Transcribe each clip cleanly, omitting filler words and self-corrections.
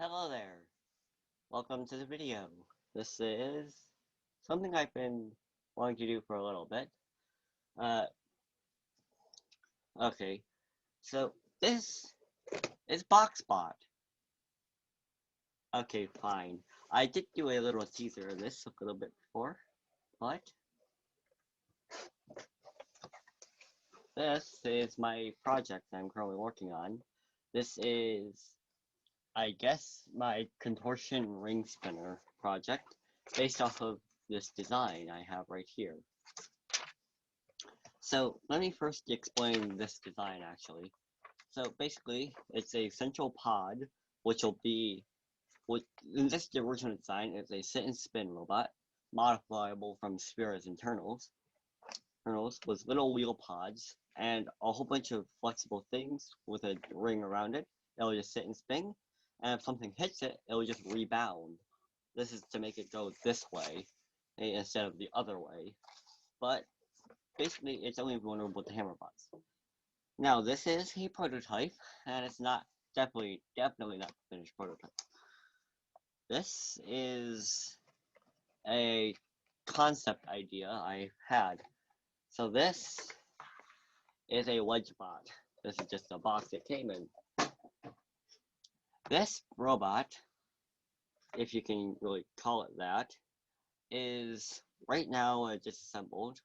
Hello there. Welcome to the video. This is something I've been wanting to do for a little bit. Uh, okay. So this is BoxBot. Okay, fine. I did do a little teaser of this a little bit before, but this is my project I'm currently working on. This is, I guess, my contortion ring spinner project based off of this design I have right here. So let me first explain this design actually. So basically, it's a central pod, which will be, in this the original design, is a sit and spin robot, modifiable from Spheara's internals with little wheel pods and a whole bunch of flexible things with a ring around it. It'll just sit and spin, and if something hits it, it'll just rebound. This is to make it go this way instead of the other way, but basically, it's only vulnerable to hammer bots. Now, this is a prototype, and it's not definitely not a finished prototype. This is a concept idea I had. So this is a wedge bot. This is just a box it came in. This robot, if you can really call it that, is right now disassembled.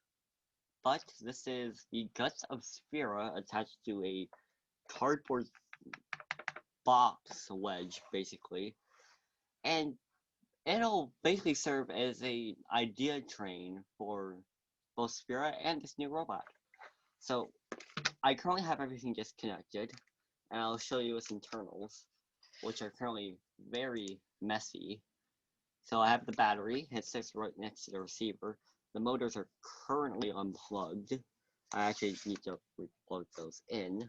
But this is the guts of Spheara attached to a cardboard box wedge, basically. And it'll basically serve as a idea train for both Spheara and this new robot. So I currently have everything just connected, and I'll show you its internals, which are currently very messy. So I have the battery, it sits right next to the receiver. The motors are currently unplugged. I actually need to replug those in.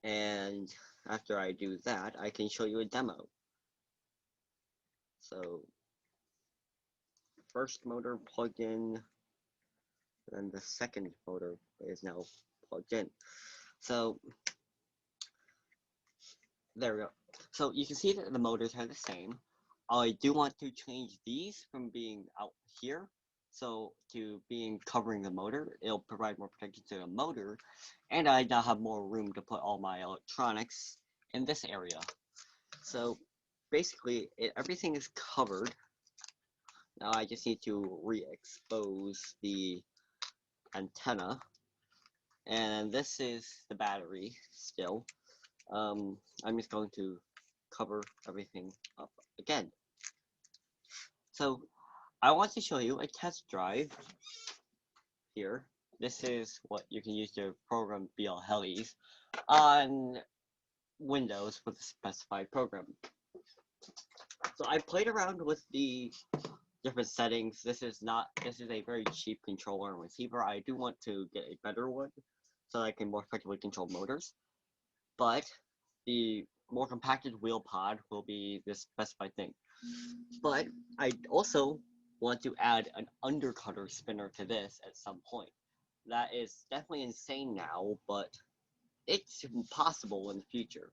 And after I do that, I can show you a demo. So first motor plugged in, and the second motor is now plugged in. So there we go. So you can see that the motors are the same. I do want to change these from being out here, so to being covering the motor. It'll provide more protection to the motor, and I now have more room to put all my electronics in this area. So basically, everything is covered. Now I just need to re-expose the antenna, and this is the battery still. I'm just going to cover everything up again. So I want to show you a test drive here. This is what you can use to program BL Helis on Windows with a specified program. So I played around with the different settings. This is a very cheap controller and receiver. I do want to get a better one so I can more effectively control motors. But the more compacted wheel pod will be the specified thing. But I also want to add an undercutter spinner to this at some point. That is definitely insane now, but it's possible in the future.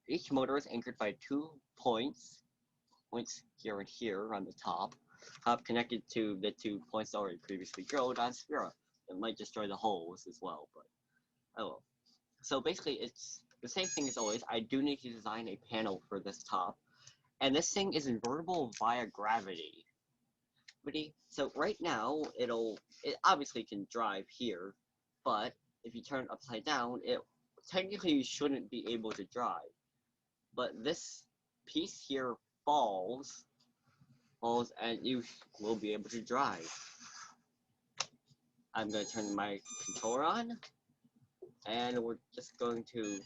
Each motor is anchored by 2 points here and here on the top, connected to the 2 points already previously drilled on Spheara. It might destroy the holes as well, but oh well. So basically, it's the same thing as always. I do need to design a panel for this top, and this thing is invertible via gravity. So right now, it obviously can drive here, but if you turn it upside down, it technically shouldn't be able to drive. But this piece here falls, and you will be able to drive. I'm going to turn my controller on, and we're just going to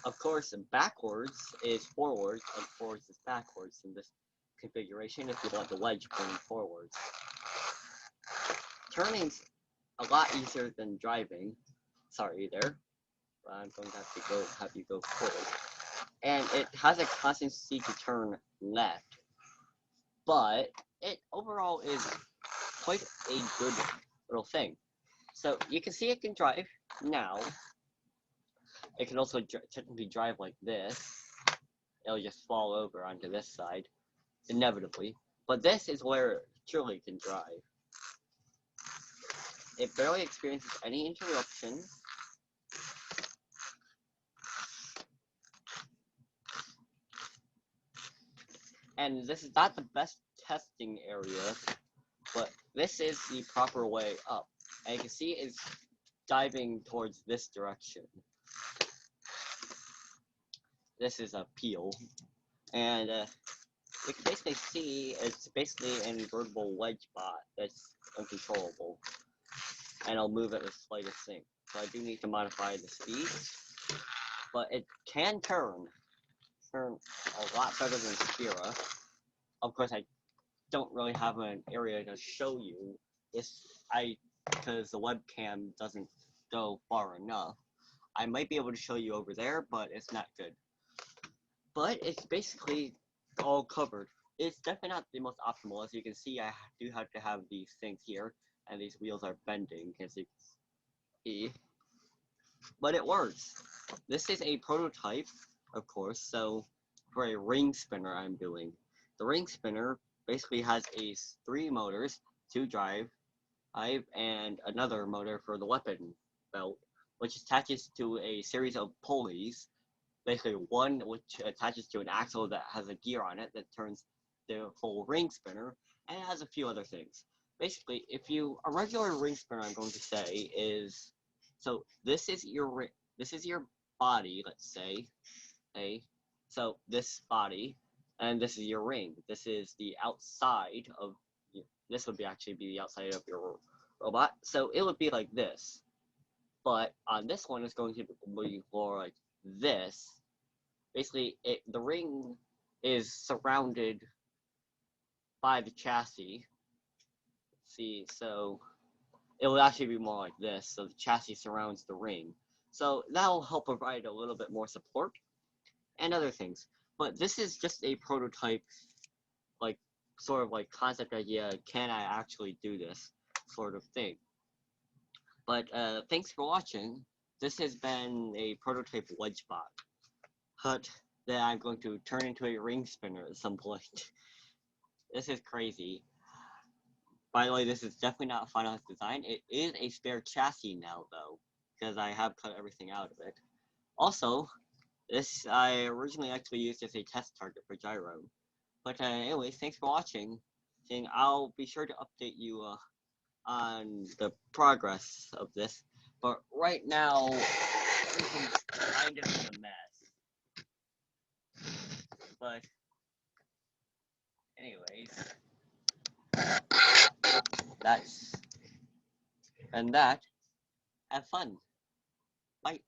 of course, backwards is forwards, and forwards is backwards in this configuration if you want the wedge going forwards. Turning's a lot easier than driving. sorry there. I'm going to have you go forward. And it has a constancy to turn left, but it overall is quite a good little thing. So you can see it can drive now. It can also technically drive like this. It'll just fall over onto this side, inevitably. But this is where it truly can drive. It barely experiences any interruption. And this is not the best testing area, but this is the proper way up. And you can see it's diving towards this direction. This is a peel. And you can basically see it's basically an invertible wedge bot that's uncontrollable. And I'll move at the slightest thing. So I do need to modify the speed. But it can turn a lot better than Spheara. Of course, I don't really have an area to show you this, because the webcam doesn't go far enough. I might be able to show you over there, but it's not good. But it's basically all covered. It's definitely not the most optimal. As you can see, I do have to have these things here, and these wheels are bending, as you can see. But it works. This is a prototype, of course, so for a ring spinner I'm doing. The ring spinner basically has 3 motors, 2 drive, and another motor for the weapon belt, which attaches to a series of pulleys. Basically, one which attaches to an axle that has a gear on it that turns the full ring spinner, and it has a few other things. Basically, a regular ring spinner, I'm going to say, is, so this is your body, let's say, okay? So this body, and this is your ring. This is the outside of, this would actually be the outside of your robot. So it would be like this. But on this one, it's going to be more like this. Basically, the ring is surrounded by the chassis. See, so it will actually be more like this. So the chassis surrounds the ring. So that'll help provide a little bit more support and other things. But this is just a prototype, like, sort of like concept idea. Can I actually do this sort of thing? But thanks for watching. This has been a prototype wedge bot hut that I'm going to turn into a ring spinner at some point. This is crazy. By the way, this is definitely not a finalized design. It is a spare chassis now, though, because I have cut everything out of it. Also, this I originally actually used as a test target for gyro. But anyways, thanks for watching. And I'll be sure to update you on the progress of this. But right now, everything's kind of in a mess. But anyways, have fun. Bye.